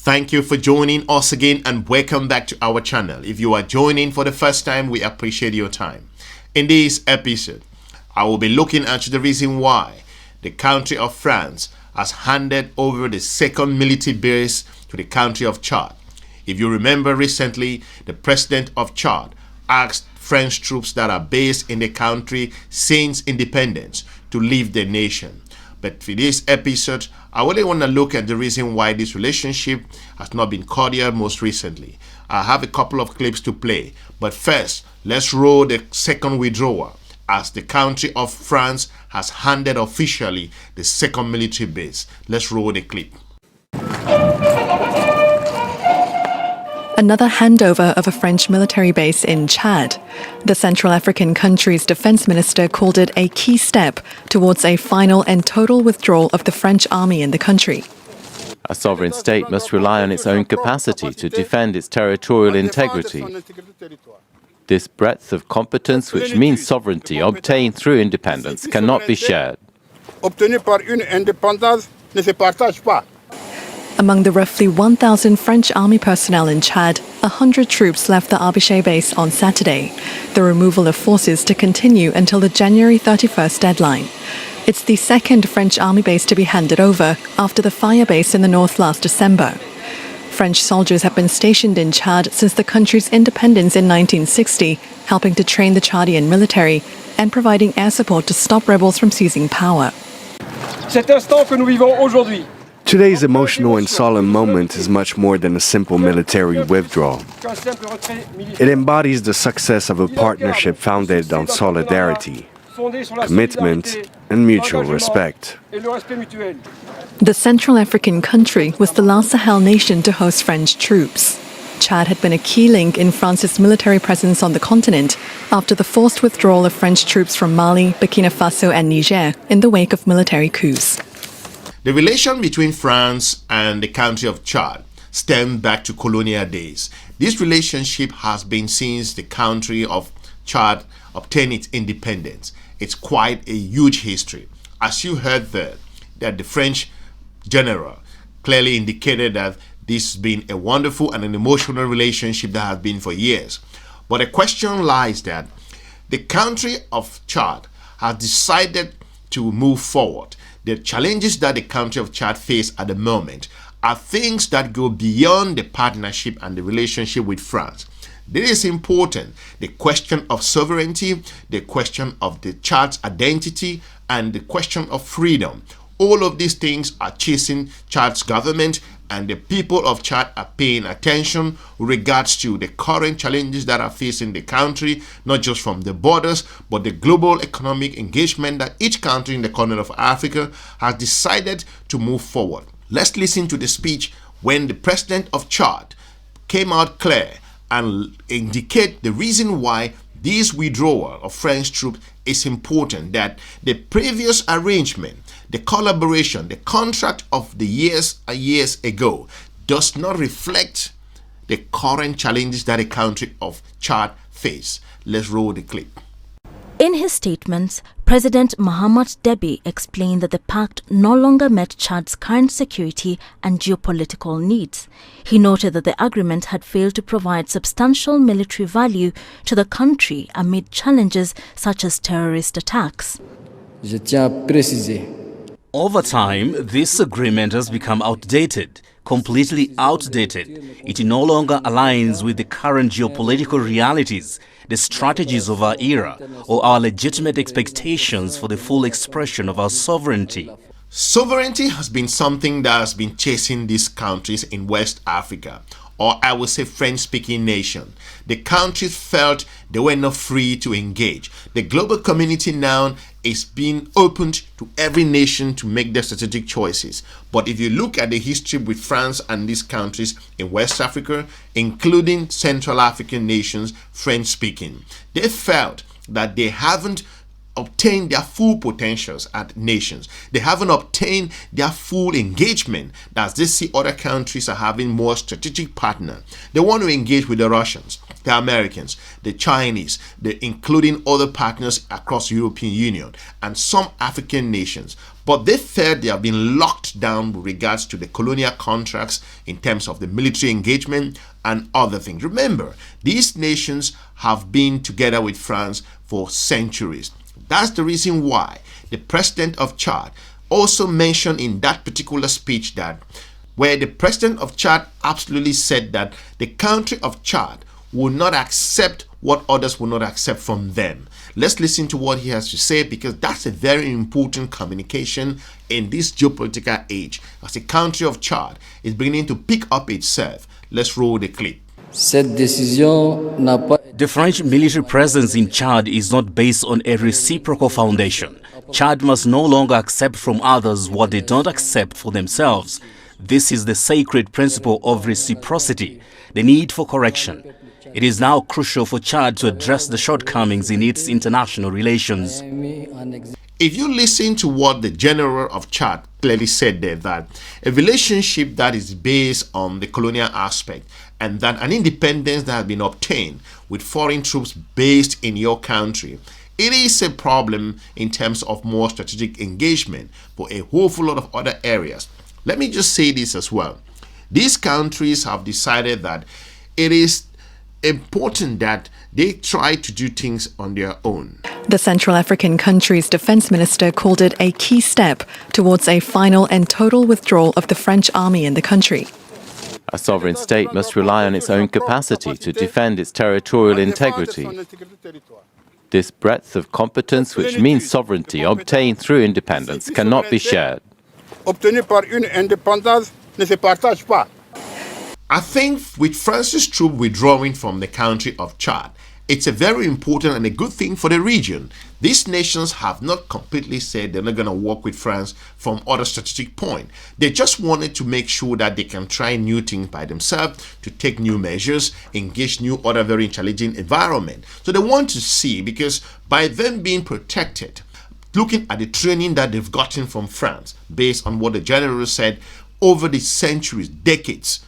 Thank you for joining us again and welcome back to our channel. If you are joining for the first time, we appreciate your time. In this episode, I will be looking at the reason why the country of France has handed over the second military base to the country of Chad. If you remember recently, the president of Chad asked French troops that are based in the country since independence to leave the nation. But for this episode, I really want to look at the reason why this relationship has not been cordial most recently. I have a couple of clips to play, but first, let's roll the second withdrawal as the country of France has handed officially the second military base. Let's roll the clip. Another handover of a French military base in Chad. The Central African country's defense minister called it a key step towards a final and total withdrawal of the French army in the country. A sovereign state must rely on its own capacity to defend its territorial integrity. This breadth of competence, which means sovereignty obtained through independence, cannot be shared. Among the roughly 1,000 French army personnel in Chad, 100 troops left the Abiché base on Saturday. The removal of forces to continue until the January 31st deadline. It's the second French army base to be handed over after the fire base in the north last December. French soldiers have been stationed in Chad since the country's independence in 1960, helping to train the Chadian military and providing air support to stop rebels from seizing power. Cet instant que nous vivons aujourd'hui. Today's emotional and solemn moment is much more than a simple military withdrawal. It embodies the success of a partnership founded on solidarity, commitment, and mutual respect. The Central African country was the last Sahel nation to host French troops. Chad had been a key link in France's military presence on the continent after the forced withdrawal of French troops from Mali, Burkina Faso, and Niger in the wake of military coups. The relation between France and the country of Chad stemmed back to colonial days. This relationship has been since the country of Chad obtained its independence. It's quite a huge history. As you heard there, that the French general clearly indicated that this has been a wonderful and an emotional relationship that has been for years. But the question lies that the country of Chad has decided to move forward. The challenges that the country of Chad face at the moment are things that go beyond the partnership and the relationship with France. This is important. The question of sovereignty, the question of the Chad's identity, and the question of freedom. All of these things are chasing Chad's government, and the people of Chad are paying attention with regards to the current challenges that are facing the country, not just from the borders, but the global economic engagement that each country in the continent of Africa has decided to move forward. Let's listen to the speech when the president of Chad came out clear and indicate the reason why this withdrawal of French troops is important, that the previous arrangement, the collaboration, the contract of the years ago does not reflect the current challenges that the country of Chad face. Let's roll the clip. In his statements, President Mahamat Deby explained that the pact no longer met Chad's current security and geopolitical needs. He noted that the agreement had failed to provide substantial military value to the country amid challenges such as terrorist attacks. Je tiens à préciser. Over time, this agreement has become outdated, completely outdated. It no longer aligns with the current geopolitical realities, the strategies of our era, or our legitimate expectations for the full expression of our sovereignty. Sovereignty has been something that has been chasing these countries in West Africa, or I would say French-speaking nation. The countries felt they were not free to engage. The global community now is being opened to every nation to make their strategic choices. But if you look at the history with France and these countries in West Africa, including Central African nations, French-speaking, they felt that they haven't obtained their full potentials as nations. They haven't obtained their full engagement as they see other countries are having more strategic partner. They want to engage with the Russians. the Americans, the Chinese, including other partners across the European Union and some African nations. But they felt they have been locked down with regards to the colonial contracts in terms of the military engagement and other things. Remember, these nations have been together with France for centuries. That's the reason why the president of Chad also mentioned in that particular speech that where the president of Chad absolutely said that the country of Chad will not accept what others will not accept from them. Let's listen to what he has to say, because that's a very important communication in this geopolitical age as the country of Chad is beginning to pick up itself. Let's roll the clip. The French military presence in Chad is not based on a reciprocal foundation. Chad must no longer accept from others what they don't accept for themselves. This is the sacred principle of reciprocity, the need for correction. It is now crucial for Chad to address the shortcomings in its international relations. If you listen to what the general of Chad clearly said there, that a relationship that is based on the colonial aspect and that an independence that has been obtained with foreign troops based in your country, it is a problem in terms of more strategic engagement for a whole lot of other areas. Let me just say this as well. These countries have decided that it is important that they try to do things on their own. The Central African country's defense minister called it a key step towards a final and total withdrawal of the French army in the country. A sovereign state must rely on its own capacity to defend its territorial integrity. This breadth of competence, which means sovereignty obtained through independence, cannot be shared. I think with France's troops withdrawing from the country of Chad, it's a very important and a good thing for the region. These nations have not completely said they're not going to work with France from other strategic point. They just wanted to make sure that they can try new things by themselves, to take new measures, engage new other very challenging environment. So they want to see, because by them being protected, looking at the training that they've gotten from France, based on what the general said over the centuries, decades,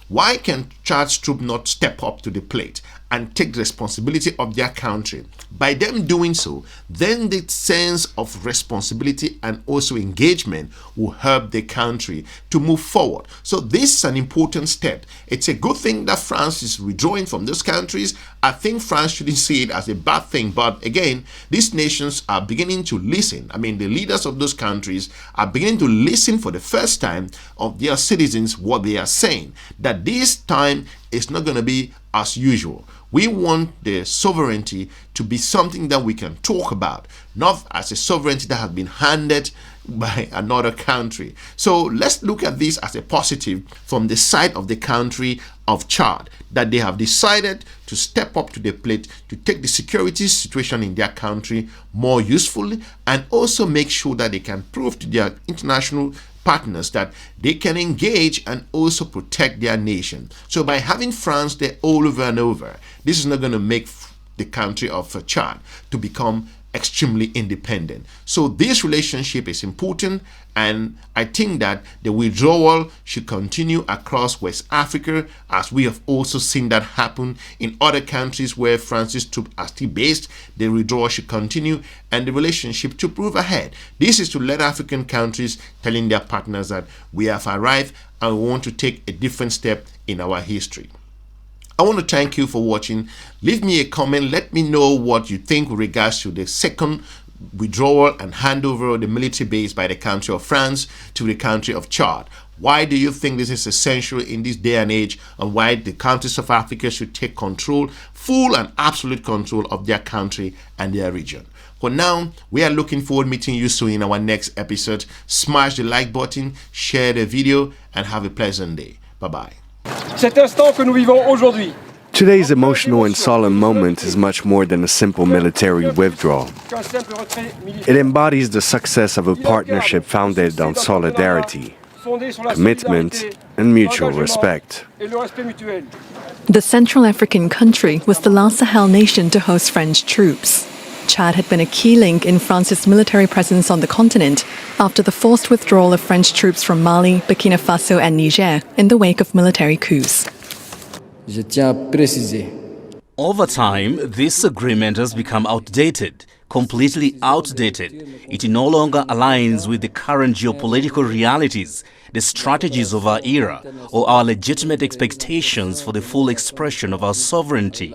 why can Chad's troops not step up to the plate and take the responsibility of their country? By them doing so, then the sense of responsibility and also engagement will help the country to move forward. So this is an important step. It's a good thing that France is withdrawing from those countries. I think France shouldn't see it as a bad thing. But again, these nations are beginning to listen. I mean, the leaders of those countries are beginning to listen for the first time of their citizens, what they are saying. That this time is not going to be as usual. We want the sovereignty to be something that we can talk about, not as a sovereignty that has been handed by another country. So let's look at this as a positive from the side of the country of Chad, that they have decided to step up to the plate to take the security situation in their country more usefully, and also make sure that they can prove to their international partners that they can engage and also protect their nation. So by having France there all over and over, this is not going to make the country of Chad to become extremely independent. So this relationship is important, and I think that the withdrawal should continue across West Africa, as we have also seen that happen in other countries where France's troops are still based. The withdrawal should continue and the relationship to move ahead. This is to let African countries telling their partners that we have arrived and we want to take a different step in our history. I want to thank you for watching. Leave me a comment. Let me know what you think with regards to the second withdrawal and handover of the military base by the country of France to the country of Chad. Why do you think this is essential in this day and age, and why the countries of Africa should take control, full and absolute control of their country and their region? For now, we are looking forward to meeting you soon in our next episode. Smash the like button, share the video, and have a pleasant day. Bye-bye. Cet instant que nous vivons aujourd'hui. Today's emotional and solemn moment is much more than a simple military withdrawal. It embodies the success of a partnership founded on solidarity, commitment, and mutual respect. The Central African country was the last Sahel nation to host French troops. Chad had been a key link in France's military presence on the continent after the forced withdrawal of French troops from Mali, Burkina Faso and Niger in the wake of military coups. Je tiens à préciser Over time, this agreement has become outdated, completely outdated. It no longer aligns with the current geopolitical realities, the strategies of our era, or our legitimate expectations for the full expression of our sovereignty.